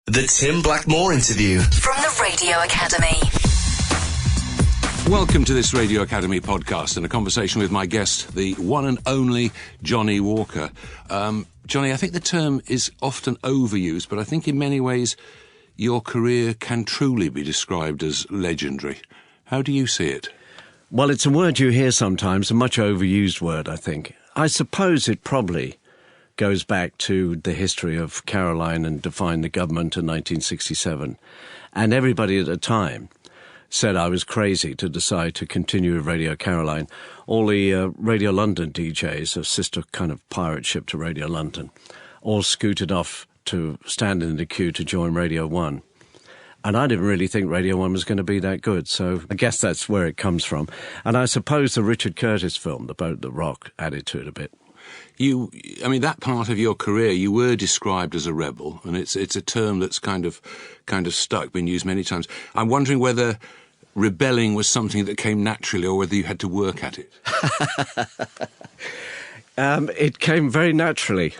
The Tim Blackmore Interview. From the Radio Academy. Welcome to this Radio Academy podcast and a conversation with my guest, the one and only Johnnie Walker. Johnny, I think the term is often overused, but I think in many ways your career can truly be described as legendary. How do you see it? Well, it's a word you hear sometimes, a much overused word, I think. I suppose it probably goes back to the history of Caroline and defying the government in 1967. And everybody at the time said I was crazy to decide to continue with Radio Caroline. All the Radio London DJs, a sister kind of pirate ship to Radio London, all scooted off to stand in the queue to join Radio 1. And I didn't really think Radio 1 was going to be that good, so I guess that's where it comes from. And I suppose the Richard Curtis film, The Boat That Rocked, added to it a bit. That part of your career, you were described as a rebel, and it's a term that's kind of stuck, been used many times. I'm wondering whether rebelling was something that came naturally or whether you had to work at it. It came very naturally.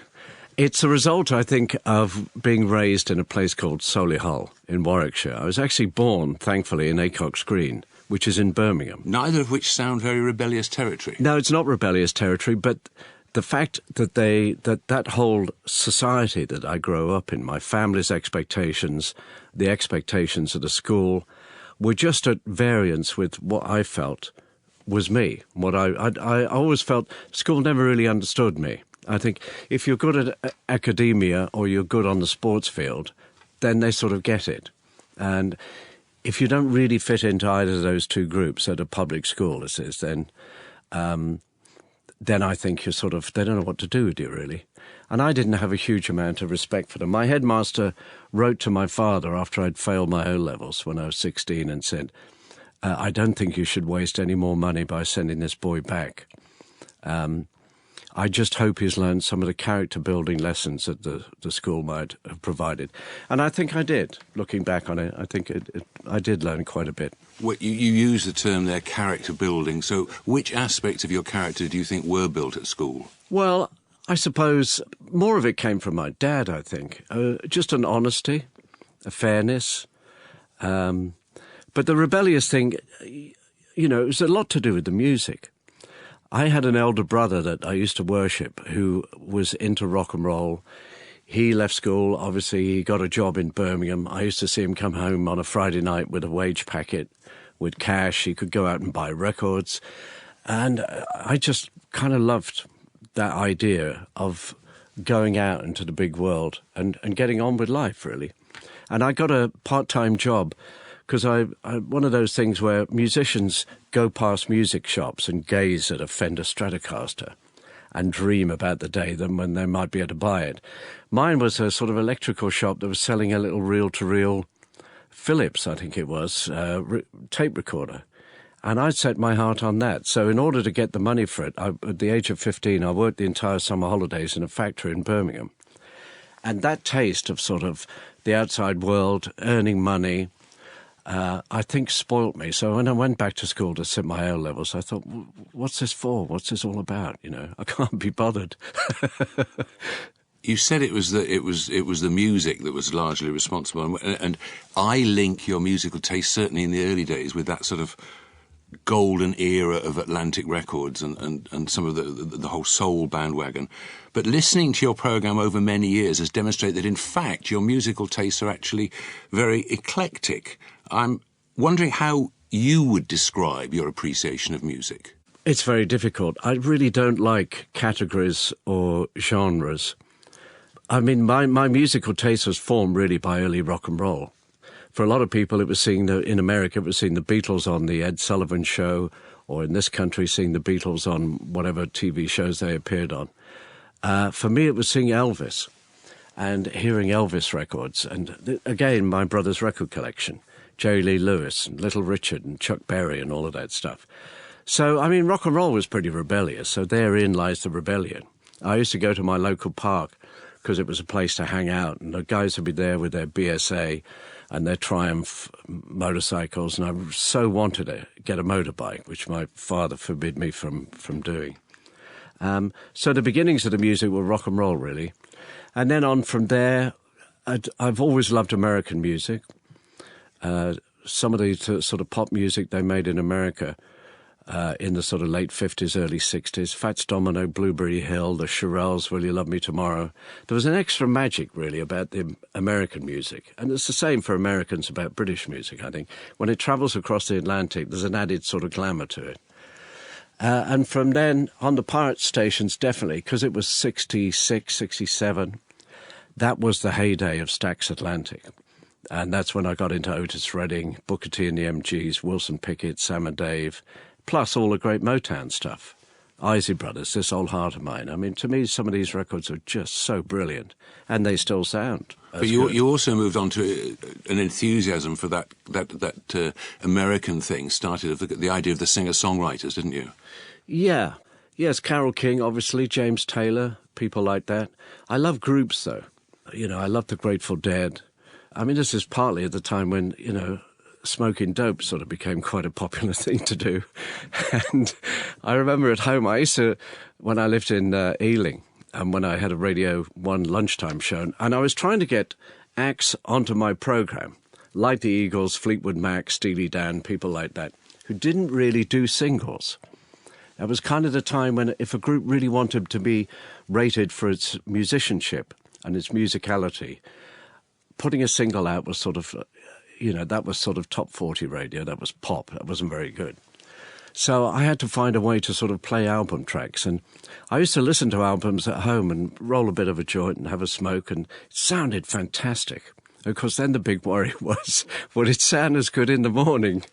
It's a result, I think, of being raised in a place called Solihull in Warwickshire. I was actually born, thankfully, in Acock's Green, which is in Birmingham. Neither of which sound very rebellious territory. No, it's not rebellious territory, but the fact that that whole society that I grew up in, my family's expectations, the expectations of the school, were just at variance with what I felt was me. What I always felt school never really understood me. I think if you're good at academia or you're good on the sports field, then they sort of get it. And if you don't really fit into either of those two groups at a public school, as is, then I think you're they don't know what to do with you, really. And I didn't have a huge amount of respect for them. My headmaster wrote to my father after I'd failed my O-levels when I was 16 and said, I don't think you should waste any more money by sending this boy back. I just hope he's learned some of the character-building lessons that the school might have provided. And I think I did. Looking back on it, I think I did learn quite a bit. Well, you use the term there, character-building. So which aspects of your character do you think were built at school? Well, I suppose more of it came from my dad, I think. Just an honesty, a fairness. But the rebellious thing, it was a lot to do with the music. I had an elder brother that I used to worship who was into rock and roll. He left school, obviously he got a job in Birmingham. I used to see him come home on a Friday night with a wage packet, with cash. He could go out and buy records. And I just kind of loved that idea of going out into the big world and getting on with life, really. And I got a part-time job because I one of those things where musicians go past music shops and gaze at a Fender Stratocaster and dream about the day when they might be able to buy it. Mine was a sort of electrical shop that was selling a little reel-to-reel Philips, I think it was, tape recorder. And I'd set my heart on that. So in order to get the money for it, at the age of 15, I worked the entire summer holidays in a factory in Birmingham. And that taste of sort of the outside world, earning money, I think spoilt me. So when I went back to school to sit my O-levels, I thought, what's this for? What's this all about? I can't be bothered. You said it was the music that was largely responsible, and I link your musical taste, certainly in the early days, with that sort of golden era of Atlantic Records and some of the whole soul bandwagon. But listening to your programme over many years has demonstrated that, in fact, your musical tastes are actually very eclectic. I'm wondering how you would describe your appreciation of music. It's very difficult. I really don't like categories or genres. I mean, my musical taste was formed really by early rock and roll. For a lot of people, it was in America, it was seeing the Beatles on the Ed Sullivan Show, or in this country, seeing the Beatles on whatever TV shows they appeared on. For me, it was seeing Elvis and hearing Elvis records. And again, my brother's record collection, Jerry Lee Lewis and Little Richard and Chuck Berry and all of that stuff. So, I mean, rock and roll was pretty rebellious, so therein lies the rebellion. I used to go to my local park because it was a place to hang out, and the guys would be there with their BSA and their Triumph motorcycles, and I so wanted to get a motorbike, which my father forbid me from doing. So the beginnings of the music were rock and roll, really. And then on from there, I've always loved American music. Some of the sort of pop music they made in America in the sort of late 50s, early 60s, Fats Domino, Blueberry Hill, the Shirelles, Will You Love Me Tomorrow. There was an extra magic, really, about the American music. And it's the same for Americans about British music, I think. When it travels across the Atlantic, there's an added sort of glamour to it. And from then on the pirate stations, definitely, because it was 66, 67, that was the heyday of Stax Atlantic. And that's when I got into Otis Redding, Booker T and the MGs, Wilson Pickett, Sam and Dave, plus all the great Motown stuff. Isley Brothers, This Old Heart of Mine. I mean, to me, some of these records are just so brilliant, and they still sound. But you also moved on to an enthusiasm for that American thing, started the idea of the singer-songwriters, didn't you? Yeah. Yes, Carole King, obviously, James Taylor, people like that. I love groups, though. You know, I love the Grateful Dead. I mean, this is partly at the time when, you know, smoking dope sort of became quite a popular thing to do. And I remember at home, I used to, when I lived in Ealing, and when I had a Radio 1 lunchtime show, and I was trying to get acts onto my programme, like the Eagles, Fleetwood Mac, Steely Dan, people like that, who didn't really do singles. It was kind of the time when if a group really wanted to be rated for its musicianship and its musicality, putting a single out was sort of, you know, that was sort of top 40 radio. That was pop. That wasn't very good. So I had to find a way to sort of play album tracks. And I used to listen to albums at home and roll a bit of a joint and have a smoke, and it sounded fantastic. Of course, then the big worry was, would it sound as good in the morning?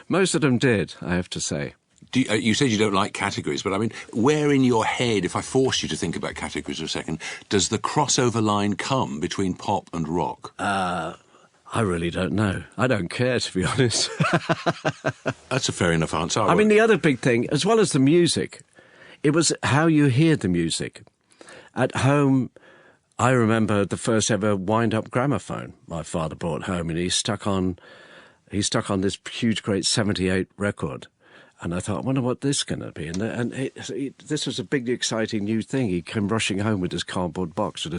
Most of them did, I have to say. You said you don't like categories, but I mean, where in your head, if I forced you to think about categories for a second, does the crossover line come between pop and rock? I really don't know. I don't care, to be honest. That's a fair enough answer. I mean, the other big thing, as well as the music, it was how you hear the music. At home, I remember the first ever wind-up gramophone my father brought home, and he stuck on this huge, great 78 record. And I thought, I wonder what this is going to be. And this was a big, exciting new thing. He came rushing home with this cardboard box with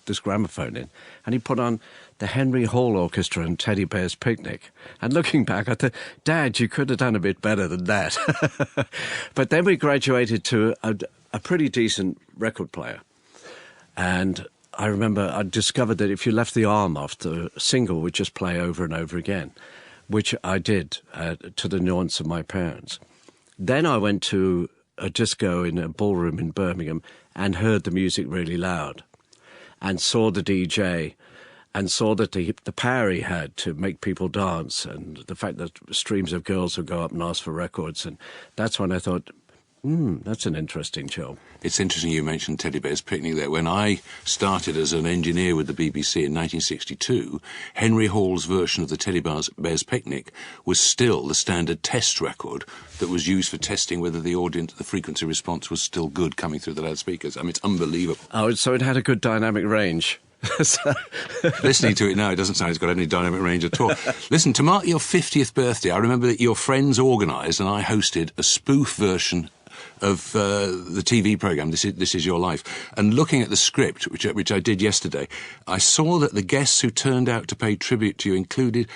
this gramophone in. And he put on the Henry Hall Orchestra and Teddy Bear's Picnic. And looking back, I thought, Dad, you could have done a bit better than that. But then we graduated to a pretty decent record player. And I remember I discovered that if you left the arm off, the single would just play over and over again, which I did to the annoyance of my parents. Then I went to a disco in a ballroom in Birmingham and heard the music really loud and saw the DJ and saw that the power he had to make people dance and the fact that streams of girls would go up and ask for records. And that's when I thought, that's an interesting job. It's interesting you mentioned Teddy Bear's Picnic there. When I started as an engineer with the BBC in 1962, Henry Hall's version of the Teddy Bear's Picnic was still the standard test record that was used for testing whether the frequency response was still good coming through the loudspeakers. I mean, it's unbelievable. Oh, so it had a good dynamic range. Listening to it now, it doesn't sound it's got any dynamic range at all. Listen, to mark your 50th birthday, I remember that your friends organised and I hosted a spoof version of the TV programme, This Is Your Life. And looking at the script, which I did yesterday, I saw that the guests who turned out to pay tribute to you included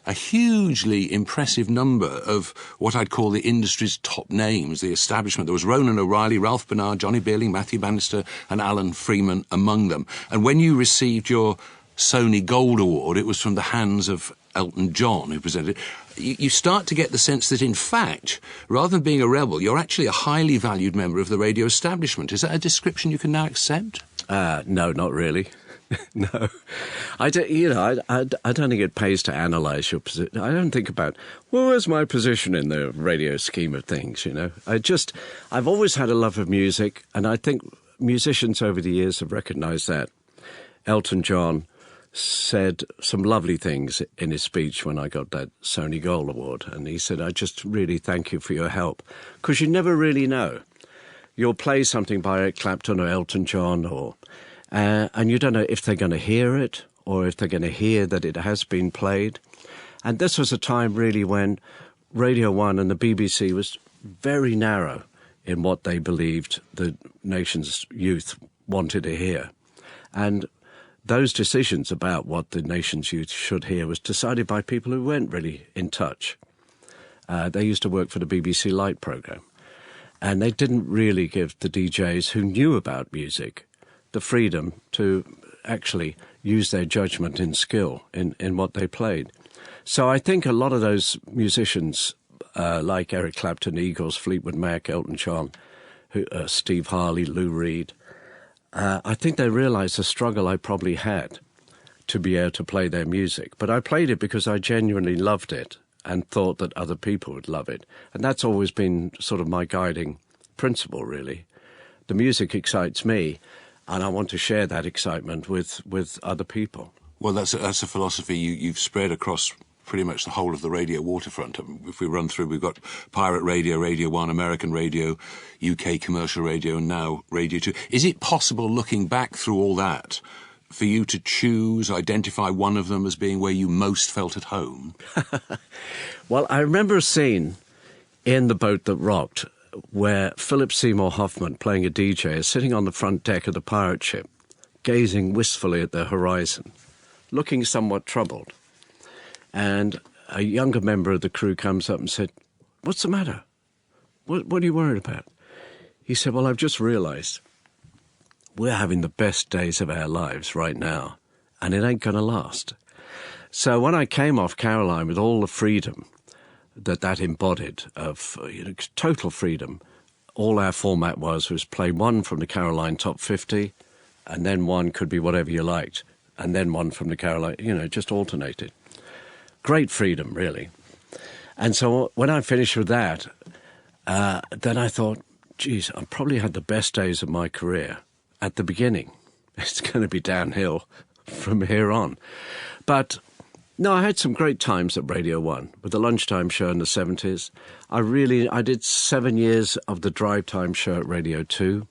a hugely impressive number of what I'd call the industry's top names, the establishment. There was Ronan O'Reilly, Ralph Bernard, Johnny Beerling, Matthew Bannister and Alan Freeman among them. And when you received your Sony Gold Award, it was from the hands of Elton John, who presented it. You start to get the sense that, in fact, rather than being a rebel, you're actually a highly valued member of the radio establishment. Is that a description you can now accept? No, not really. No. I don't think it pays to analyse your position. I don't think about, well, where's my position in the radio scheme of things, you know? I've always had a love of music, and I think musicians over the years have recognised that. Elton John said some lovely things in his speech when I got that Sony Gold Award. And he said, I just really thank you for your help. Because you never really know. You'll play something by Eric Clapton or Elton John, and you don't know if they're going to hear it or if they're going to hear that it has been played. And this was a time really when Radio 1 and the BBC was very narrow in what they believed the nation's youth wanted to hear. And those decisions about what the nation's youth should hear was decided by people who weren't really in touch. They used to work for the BBC Light programme, and they didn't really give the DJs who knew about music the freedom to actually use their judgment and skill in what they played. So I think a lot of those musicians, like Eric Clapton, Eagles, Fleetwood Mac, Elton John, Steve Harley, Lou Reed, I think they realised the struggle I probably had to be able to play their music. But I played it because I genuinely loved it and thought that other people would love it. And that's always been sort of my guiding principle, really. The music excites me, and I want to share that excitement with other people. Well, that's a philosophy you've spread across pretty much the whole of the radio waterfront. If we run through, we've got pirate radio, Radio 1, American radio, UK commercial radio, and now Radio 2. Is it possible, looking back through all that, for you to choose, identify one of them as being where you most felt at home? Well, I remember a scene in The Boat That Rocked where Philip Seymour Hoffman, playing a DJ, is sitting on the front deck of the pirate ship, gazing wistfully at the horizon, looking somewhat troubled. And a younger member of the crew comes up and said, "What's the matter? What are you worried about?" He said, "Well, I've just realised we're having the best days of our lives right now, and it ain't going to last." So when I came off Caroline with all the freedom that embodied of total freedom, all our format was play one from the Caroline Top 50, and then one could be whatever you liked, and then one from the Caroline, just alternated. Great freedom, really. And so when I finished with that, then I thought, geez, I probably had the best days of my career at the beginning. It's going to be downhill from here on. But no, I had some great times at Radio 1 with the lunchtime show in the 70s. I did 7 years of the drive time show at Radio 2,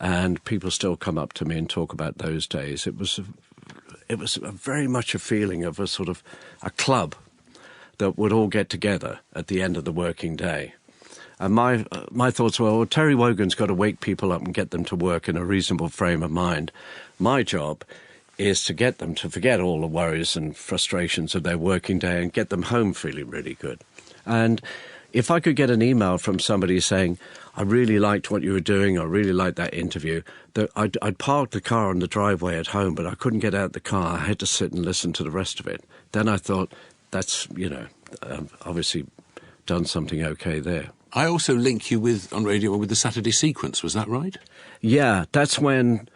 and people still come up to me and talk about those days. It was very much a feeling of a sort of a club that would all get together at the end of the working day. And my thoughts were, well, Terry Wogan's got to wake people up and get them to work in a reasonable frame of mind. My job is to get them to forget all the worries and frustrations of their working day and get them home feeling really good. And if I could get an email from somebody saying, "I really liked what you were doing, I really liked that interview," that I'd parked the car on the driveway at home, but I couldn't get out the car. I had to sit and listen to the rest of it. Then I thought, that's, obviously done something okay there. I also link you on radio with the Saturday Sequence, was that right? Yeah, that's when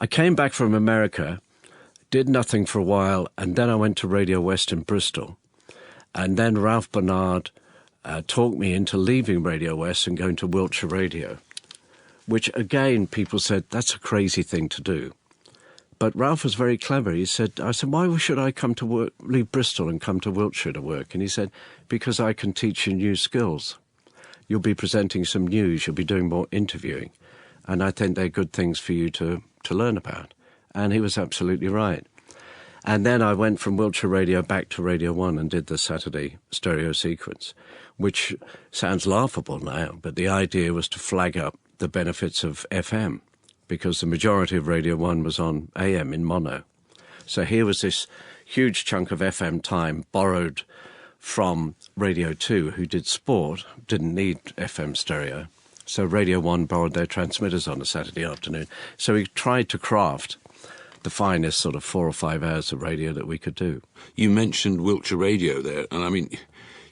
I came back from America, did nothing for a while, and then I went to Radio West in Bristol. And then Ralph Bernard talked me into leaving Radio West and going to Wiltshire Radio, which, again, people said, that's a crazy thing to do. But Ralph was very clever. I said, why should I come to work, leave Bristol and come to Wiltshire to work? And he said, because I can teach you new skills. You'll be presenting some news, you'll be doing more interviewing, and I think they're good things for you to learn about. And he was absolutely right. And then I went from Wiltshire Radio back to Radio 1 and did the Saturday stereo sequence, which sounds laughable now, but the idea was to flag up the benefits of FM, because the majority of Radio 1 was on AM in mono. So here was this huge chunk of FM time borrowed from Radio 2, who did sport, didn't need FM stereo. So Radio 1 borrowed their transmitters on a Saturday afternoon. So we tried to craft the finest sort of 4 or 5 hours of radio that we could do. You mentioned Wiltshire Radio there, and I mean,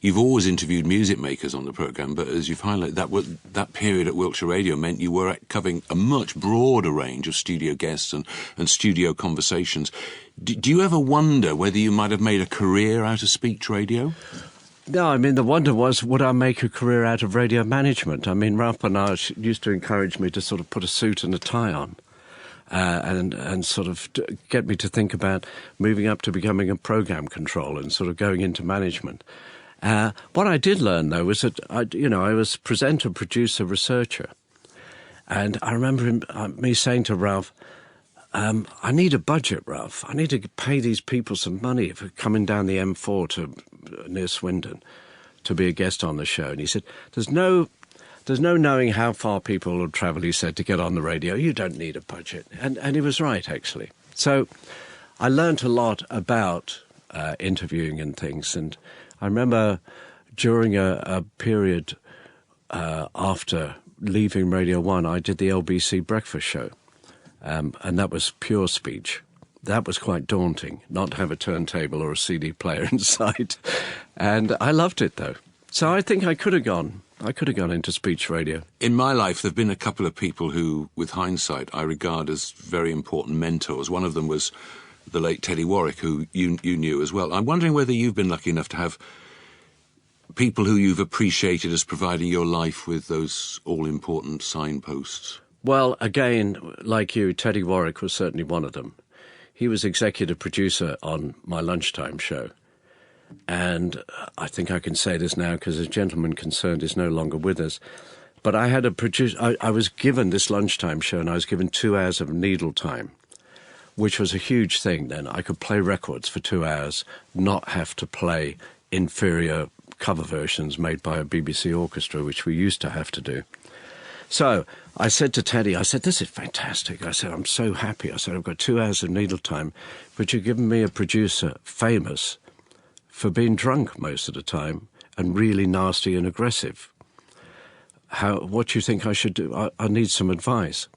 you've always interviewed music makers on the programme, but as you've highlighted, that period at Wiltshire Radio meant you were covering a much broader range of studio guests and studio conversations. Do you ever wonder whether you might have made a career out of speech radio? No, I mean, the wonder was, would I make a career out of radio management? I mean, Ralph Bernard used to encourage me to sort of put a suit and a tie on. And sort of get me to think about moving up to becoming a program controller and sort of going into management. What I did learn, though, was that I was presenter, producer, researcher. And I remember me saying to Ralph, I need a budget, Ralph. I need to pay these people some money for coming down the M4 to near Swindon to be a guest on the show. And he said, there's no knowing how far people will travel, he said, to get on the radio. You don't need a budget. And he was right, actually. So I learnt a lot about interviewing and things. And I remember during a period after leaving Radio 1, I did the LBC breakfast show. And that was pure speech. That was quite daunting, not to have a turntable or a CD player inside. And I loved it, though. So I think I could have gone into speech radio. In my life, there have been a couple of people who, with hindsight, I regard as very important mentors. One of them was the late Teddy Warwick, who you knew as well. I'm wondering whether you've been lucky enough to have people who you've appreciated as providing your life with those all-important signposts. Well, again, like you, Teddy Warwick was certainly one of them. He was executive producer on my lunchtime show. And I think I can say this now because the gentleman concerned is no longer with us. But I had I was given this lunchtime show, and I was given 2 hours of needle time, which was a huge thing then. I could play records for 2 hours, not have to play inferior cover versions made by a BBC orchestra, which we used to have to do. So I said to Teddy, I said, this is fantastic. I said, I'm so happy. I said, I've got 2 hours of needle time, but you've given me a producer famous for being drunk most of the time and really nasty and aggressive. What do you think I should do? I need some advice.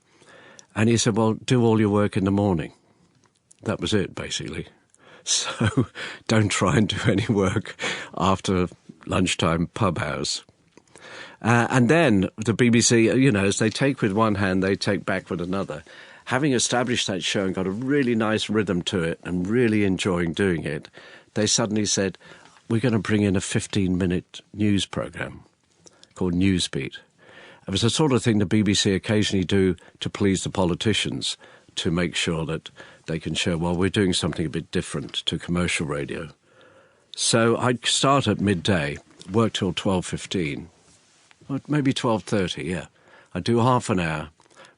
And he said, well, do all your work in the morning. That was it, basically. So don't try and do any work after lunchtime pub hours. And then the BBC, as they take with one hand, they take back with another. Having established that show and got a really nice rhythm to it and really enjoying doing it, they suddenly said, we're going to bring in a 15-minute news programme called Newsbeat. It was the sort of thing the BBC occasionally do to please the politicians, to make sure that they can show, well, we're doing something a bit different to commercial radio. So I'd start at midday, work till 12:15, or maybe 12:30, yeah. I'd do half an hour,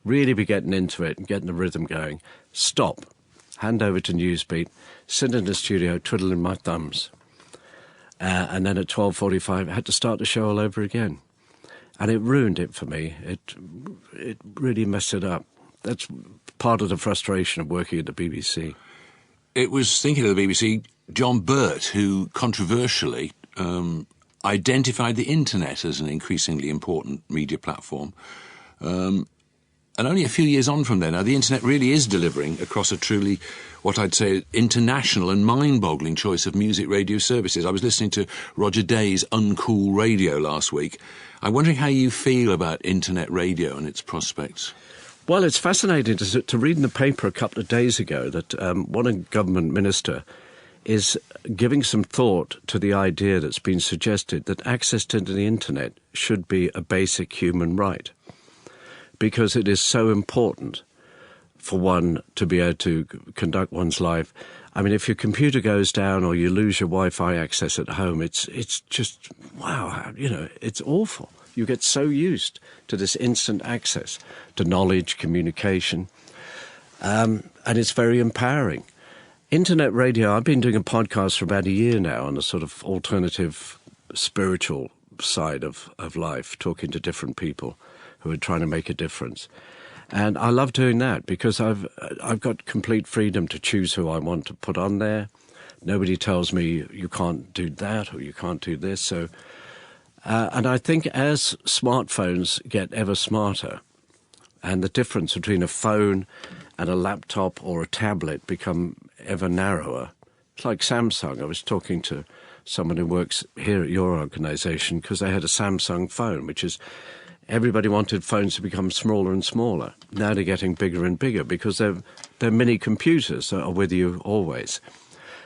really be getting into it and getting the rhythm going, stop, hand over to Newsbeat, sit in the studio twiddling my thumbs. And then at 12:45, I had to start the show all over again. And it ruined it for me. It really messed it up. That's part of the frustration of working at the BBC. It was, thinking of the BBC, John Burt, who controversially identified the internet as an increasingly important media platform. And only a few years on from there now, the internet really is delivering across a truly, what I'd say, international and mind-boggling choice of music radio services. I was listening to Roger Day's Uncool Radio last week. I'm wondering how you feel about internet radio and its prospects. Well, it's fascinating to read in the paper a couple of days ago that one government minister is giving some thought to the idea that's been suggested that access to the internet should be a basic human right, because it is so important for one to be able to conduct one's life. I mean, if your computer goes down or you lose your Wi-Fi access at home, it's just, wow, it's awful. You get so used to this instant access to knowledge, communication, and it's very empowering. Internet radio, I've been doing a podcast for about a year now on a sort of alternative spiritual side of life, talking to different people who are trying to make a difference. And I love doing that because I've got complete freedom to choose who I want to put on there. Nobody tells me you can't do that or you can't do this. So, and I think as smartphones get ever smarter and the difference between a phone and a laptop or a tablet become ever narrower, it's like Samsung. I was talking to someone who works here at your organisation because they had a Samsung phone, which is, everybody wanted phones to become smaller and smaller. Now they're getting bigger and bigger because they're mini computers that are with you always.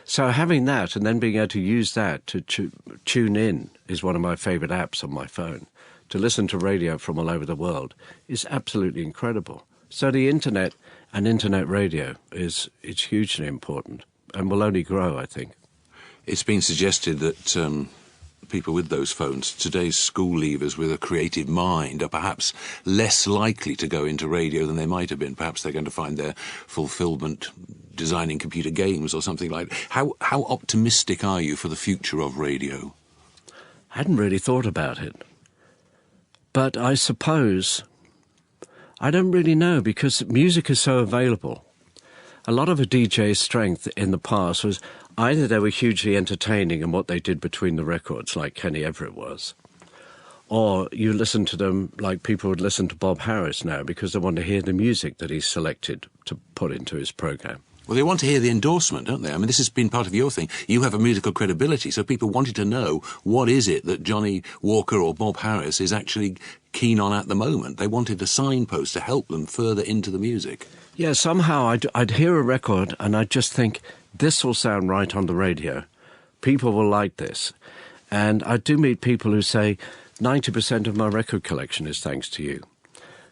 So having that and then being able to use that to tune in is one of my favourite apps on my phone. To listen to radio from all over the world is absolutely incredible. So the internet and internet radio it's hugely important and will only grow, I think. It's been suggested that people with those phones, today's school leavers with a creative mind, are perhaps less likely to go into radio than they might have been. Perhaps they're going to find their fulfilment designing computer games or something like that. How optimistic are you for the future of radio? I hadn't really thought about it. But I suppose, I don't really know, because music is so available. a lot of a DJ's strength in the past was either they were hugely entertaining in what they did between the records, like Kenny Everett was, or you listen to them like people would listen to Bob Harris now because they want to hear the music that he's selected to put into his program. Well, they want to hear the endorsement, don't they? I mean, this has been part of your thing. You have a musical credibility, so people wanted to know what is it that Johnnie Walker or Bob Harris is actually keen on at the moment. They wanted a signpost to help them further into the music. Yeah, somehow I'd hear a record and I'd just think, this will sound right on the radio. People will like this. And I do meet people who say, 90% of my record collection is thanks to you.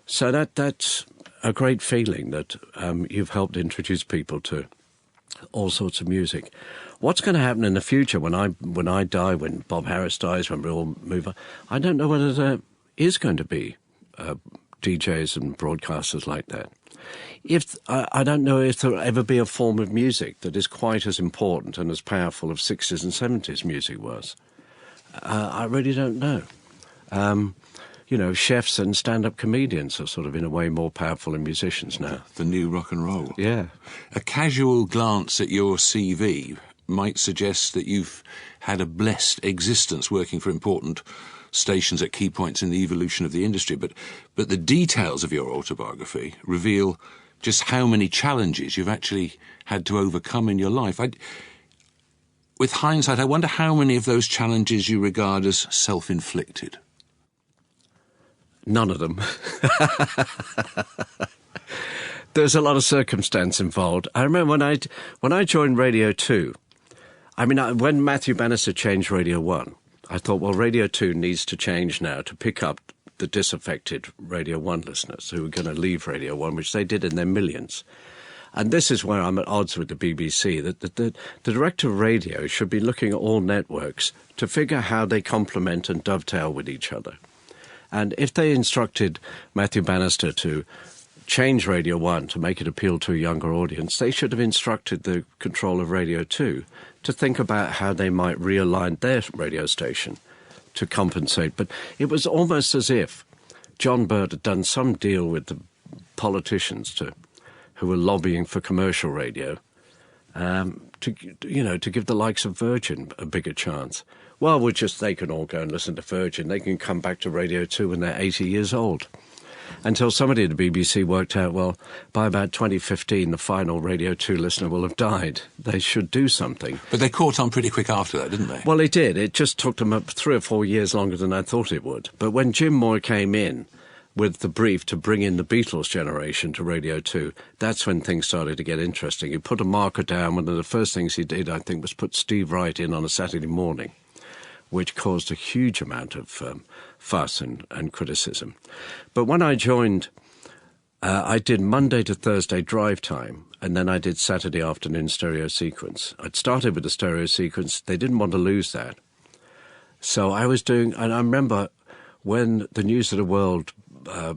So that's a great feeling that you've helped introduce people to all sorts of music. What's going to happen in the future when I die, when Bob Harris dies, when we all move on? I don't know whether there is going to be DJs and broadcasters like that. I don't know if there will ever be a form of music that is quite as important and as powerful as 60s and 70s music was. I really don't know. Chefs and stand-up comedians are sort of, in a way, more powerful than musicians now. The new rock and roll. Yeah. A casual glance at your CV might suggest that you've had a blessed existence working for important stations at key points in the evolution of the industry, but the details of your autobiography reveal just how many challenges you've actually had to overcome in your life. With hindsight, I wonder how many of those challenges you regard as self-inflicted. None of them. There's a lot of circumstance involved. I remember when I joined Radio 2, when Matthew Bannister changed Radio 1, I thought, well, Radio 2 needs to change now to pick up the disaffected Radio 1 listeners who were going to leave Radio 1, which they did in their millions. And this is where I'm at odds with the BBC, that the director of radio should be looking at all networks to figure how they complement and dovetail with each other. And if they instructed Matthew Bannister to change Radio 1 to make it appeal to a younger audience, they should have instructed the control of Radio 2 to think about how they might realign their radio station to compensate. But it was almost as if John Birt had done some deal with the politicians who were lobbying for commercial radio to give the likes of Virgin a bigger chance. Well, they can all go and listen to Virgin. They can come back to Radio 2 when they're 80 years old. Until somebody at the BBC worked out, well, by about 2015, the final Radio 2 listener will have died. They should do something. But they caught on pretty quick after that, didn't they? Well, it did. It just took them up 3 or 4 years longer than I thought it would. But when Jim Moore came in with the brief to bring in the Beatles generation to Radio 2, that's when things started to get interesting. He put a marker down. One of the first things he did, I think, was put Steve Wright in on a Saturday morning, which caused a huge amount of fuss and criticism. But when I joined, I did Monday to Thursday drive time, and then I did Saturday afternoon stereo sequence. I'd started with the stereo sequence. They didn't want to lose that. So I was doing, and I remember when the News of the World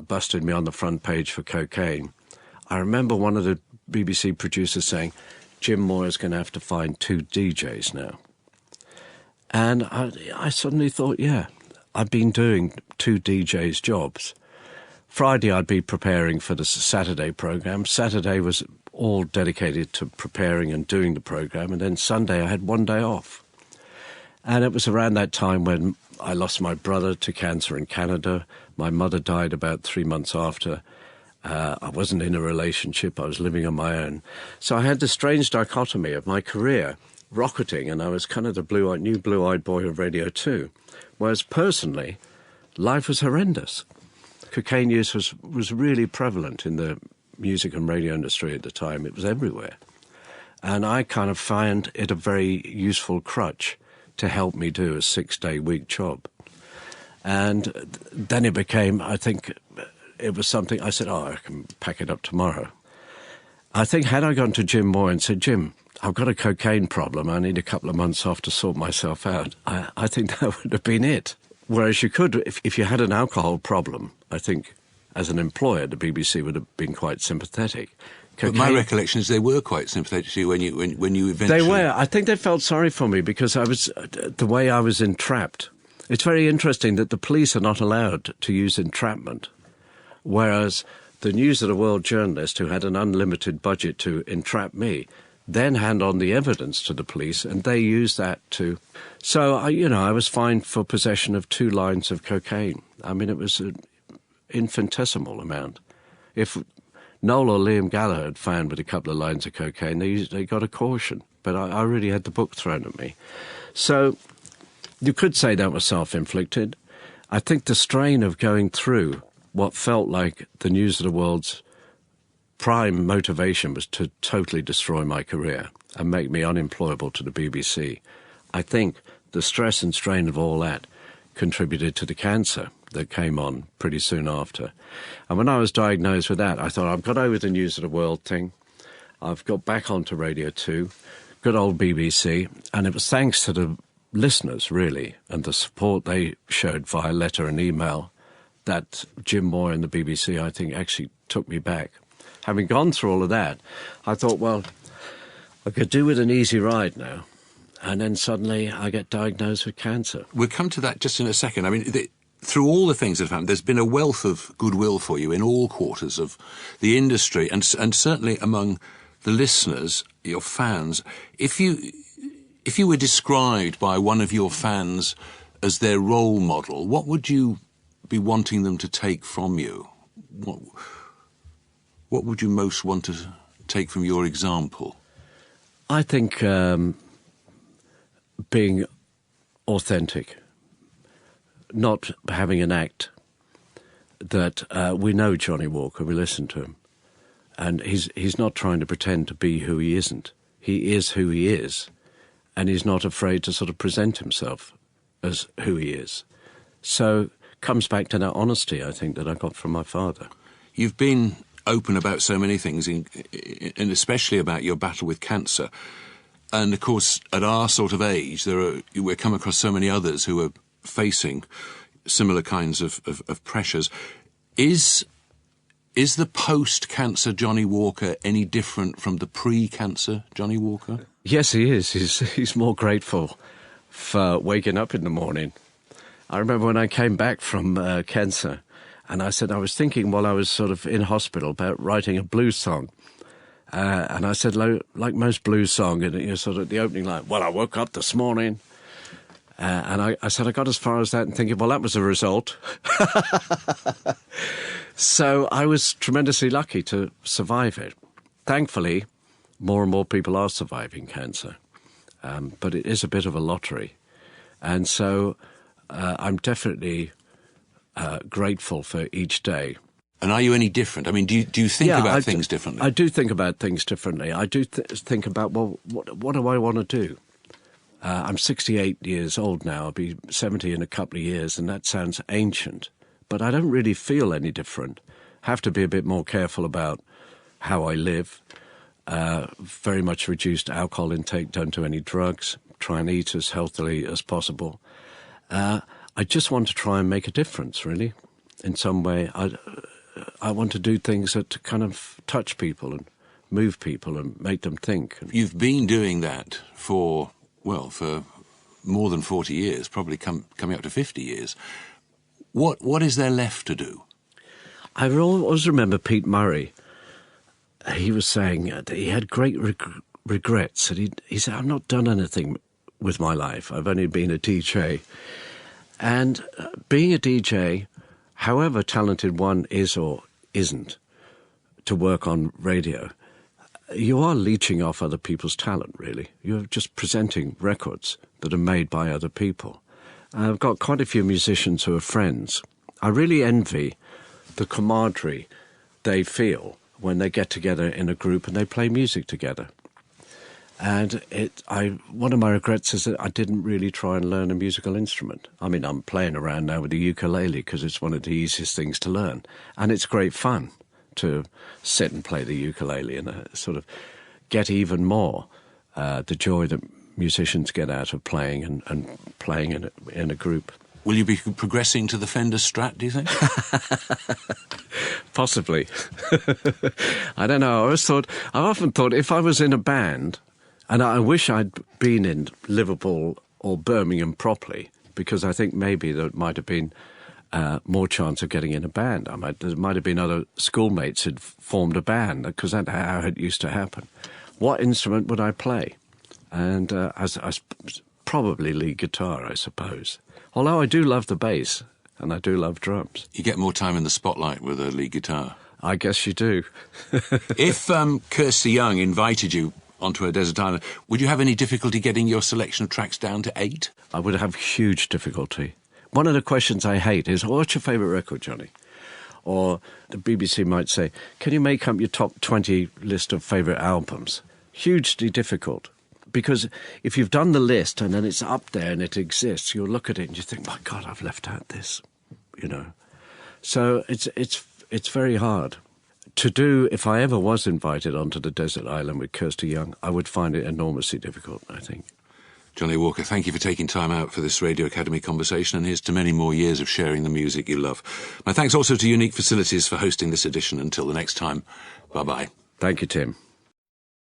busted me on the front page for cocaine, I remember one of the BBC producers saying, Jim Moore is going to have to find 2 DJs now. And I suddenly thought, yeah, I've been doing 2 DJs' jobs. Friday I'd be preparing for the Saturday programme. Saturday was all dedicated to preparing and doing the programme. And then Sunday I had 1 day off. And it was around that time when I lost my brother to cancer in Canada. My mother died about 3 months after. I wasn't in a relationship. I was living on my own. So I had this strange dichotomy of my career rocketing, and I was kind of the new blue-eyed boy of Radio 2. Whereas personally, life was horrendous. Cocaine use was really prevalent in the music and radio industry at the time. It was everywhere. And I kind of found it a very useful crutch to help me do a 6-day-week job. And then it became, I think, it was something, I said, I can pack it up tomorrow. I think had I gone to Jim Moore and said, Jim, I've got a cocaine problem, I need a couple of months off to sort myself out, I think that would have been it. Whereas you could, if you had an alcohol problem, I think as an employer, the BBC would have been quite sympathetic. But my recollection is they were quite sympathetic to you when you eventually... They were. I think they felt sorry for me because the way I was entrapped. It's very interesting that the police are not allowed to use entrapment, whereas the News of the World journalist who had an unlimited budget to entrap me, then hand on the evidence to the police, and they used that to... So, I was fined for possession of 2 lines of cocaine. I mean, it was an infinitesimal amount. If Noel or Liam Gallagher had found with a couple of lines of cocaine, they got a caution. But I really had the book thrown at me. So you could say that was self-inflicted. I think the strain of going through what felt like the News of the World's prime motivation was to totally destroy my career and make me unemployable to the BBC. I think the stress and strain of all that contributed to the cancer that came on pretty soon after. And when I was diagnosed with that, I thought, I've got over the News of the World thing. I've got back onto Radio 2, good old BBC, and it was thanks to the listeners, really, and the support they showed via letter and email that Jim Moore and the BBC, I think, actually took me back. Having gone through all of that, I thought, well, I could do with an easy ride now. And then suddenly I get diagnosed with cancer. We'll come to that just in a second. I mean, through all the things that have happened, there's been a wealth of goodwill for you in all quarters of the industry and certainly among the listeners, your fans. If you were described by one of your fans as their role model, what would you be wanting them to take from you? What would you most want to take from your example? I think being authentic, not having an act that we know Johnnie Walker, we listen to him, and he's not trying to pretend to be who he isn't. He is who he is, and he's not afraid to sort of present himself as who he is. So comes back to that honesty, I think, that I got from my father. You've been open about so many things, and especially about your battle with cancer. And, of course, at our sort of age, we come across so many others who are facing similar kinds of pressures. Is the post-cancer Johnnie Walker any different from the pre-cancer Johnnie Walker? Yes, he is. He's more grateful for waking up in the morning. I remember when I came back from cancer, and I said I was thinking while I was sort of in hospital about writing a blues song. And I said, like most blues song, and sort of the opening line, well, I woke up this morning. And I said I got as far as that and thinking, well, that was a result. So I was tremendously lucky to survive it. Thankfully, more and more people are surviving cancer. But it is a bit of a lottery. And so I'm definitely grateful for each day. And are you any different? I mean, do you think about things differently? I do think about things differently. I do think about, well, what do I want to do? I'm 68 years old now. I'll be 70 in a couple of years, and that sounds ancient. But I don't really feel any different. Have to be a bit more careful about how I live. Very much reduced alcohol intake, don't do any drugs, try and eat as healthily as possible. I just want to try and make a difference, really, in some way. I want to do things that kind of touch people and move people and make them think. You've been doing that for more than 40 years, probably coming up to 50 years. What is there left to do? I always remember Pete Murray. He was saying that he had great regrets. And he said, I've not done anything with my life. I've only been a DJ. And being a DJ, however talented one is or isn't to work on radio, you are leeching off other people's talent, really. You're just presenting records that are made by other people. I've got quite a few musicians who are friends. I really envy the camaraderie they feel when they get together in a group and they play music together. And one of my regrets is that I didn't really try and learn a musical instrument. I mean, I'm playing around now with the ukulele because it's one of the easiest things to learn. And it's great fun to sit and play the ukulele and sort of get even more the joy that musicians get out of playing and playing in a group. Will you be progressing to the Fender Strat, do you think? Possibly. I don't know. I've often thought if I was in a band, and I wish I'd been in Liverpool or Birmingham properly, because I think maybe there might have been more chance of getting in a band. There might have been other schoolmates who'd formed a band, because that's how it used to happen. What instrument would I play? And probably lead guitar, I suppose. Although I do love the bass, and I do love drums. You get more time in the spotlight with a lead guitar. I guess you do. If Kirsty Young invited you onto a desert island, would you have any difficulty getting your selection of tracks down to 8? I would have huge difficulty. One of the questions I hate is, what's your favourite record, Johnny? Or the BBC might say, can you make up your top 20 list of favourite albums? Hugely difficult. Because if you've done the list and then it's up there and it exists, you'll look at it and you think, my God, I've left out this, you know. So it's very hard to do. If I ever was invited onto the desert island with Kirsty Young, I would find it enormously difficult, I think. Johnnie Walker, thank you for taking time out for this Radio Academy conversation, and here's to many more years of sharing the music you love. My thanks also to Unique Facilities for hosting this edition. Until the next time, bye-bye. Thank you, Tim.